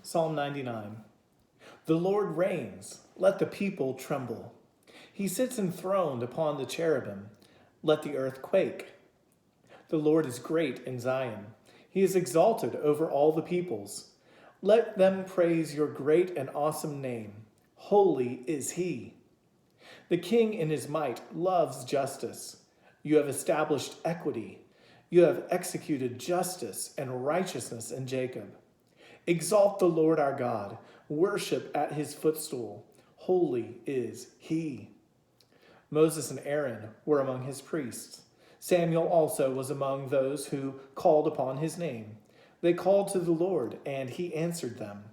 Psalm 99. The Lord reigns, let the people tremble. He sits enthroned upon the cherubim, let the earth quake. The Lord is great in Zion. He is exalted over all the peoples. Let them praise your great and awesome name. Holy is he. The king in his might loves justice. You have established equity. You have executed justice and righteousness in Jacob. Exalt the Lord our God. Worship at his footstool. Holy is he. Moses and Aaron were among his priests. Samuel also was among those who called upon his name. They called to the Lord, and he answered them.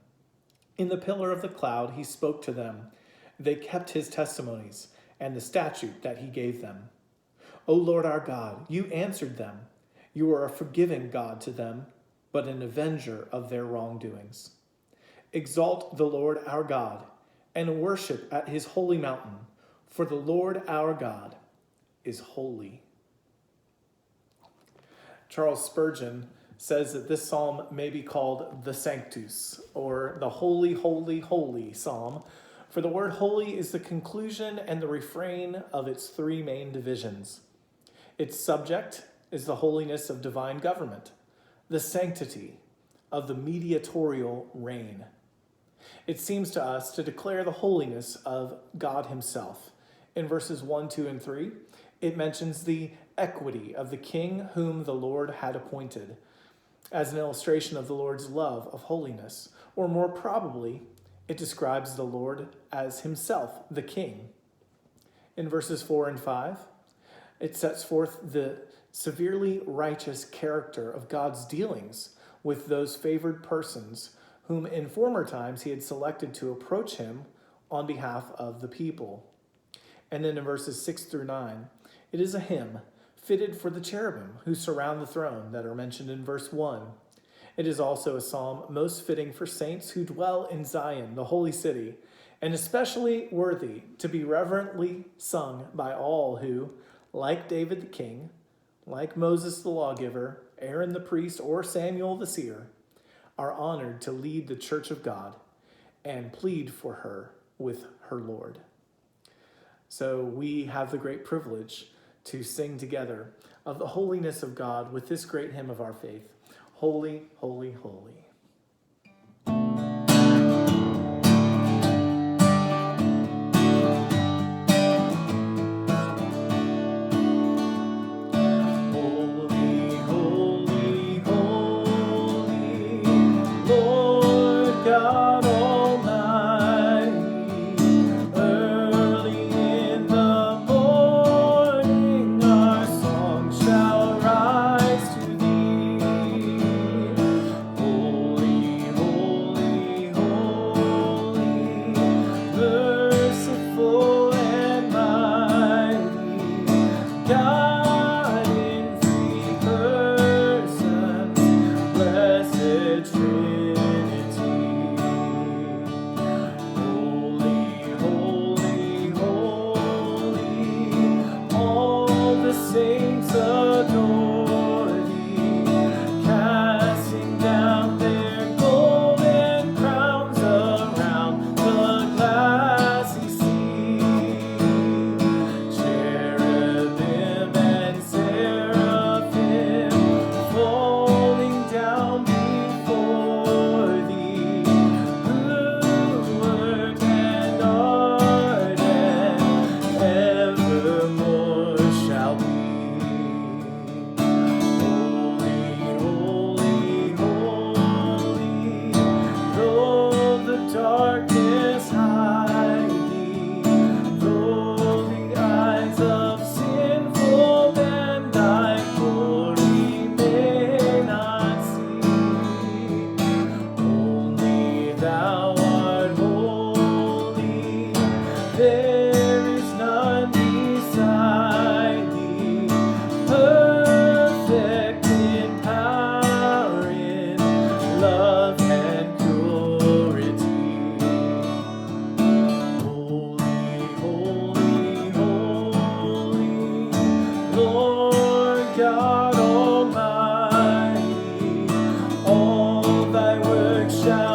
In the pillar of the cloud he spoke to them. They kept his testimonies and the statute that he gave them. O Lord our God, you answered them. You are a forgiving God to them, but an avenger of their wrongdoings. Exalt the Lord our God, and worship at his holy mountain, for the Lord our God is holy. Charles Spurgeon says that this psalm may be called the Sanctus, or the Holy, Holy, Holy Psalm, for the word holy is the conclusion and the refrain of its three main divisions. Its subject is the holiness of divine government, the sanctity of the mediatorial reign. It seems to us to declare the holiness of God himself. In verses 1, 2, and 3, it mentions the equity of the king whom the Lord had appointed, as an illustration of the Lord's love of holiness, or more probably, it describes the Lord as himself, the king. In verses 4 and 5, it sets forth the severely righteous character of God's dealings with those favored persons whom in former times he had selected to approach him on behalf of the people. And then in verses 6 through 9, it is a hymn fitted for the cherubim who surround the throne that are mentioned in verse 1. It is also a psalm most fitting for saints who dwell in Zion, the holy city, and especially worthy to be reverently sung by all who, like David the king, like Moses the lawgiver, Aaron the priest, or Samuel the seer, are honored to lead the church of God and plead for her with her Lord. So we have the great privilege to sing together of the holiness of God with this great hymn of our faith. Holy, holy, holy. God Almighty, all thy works shall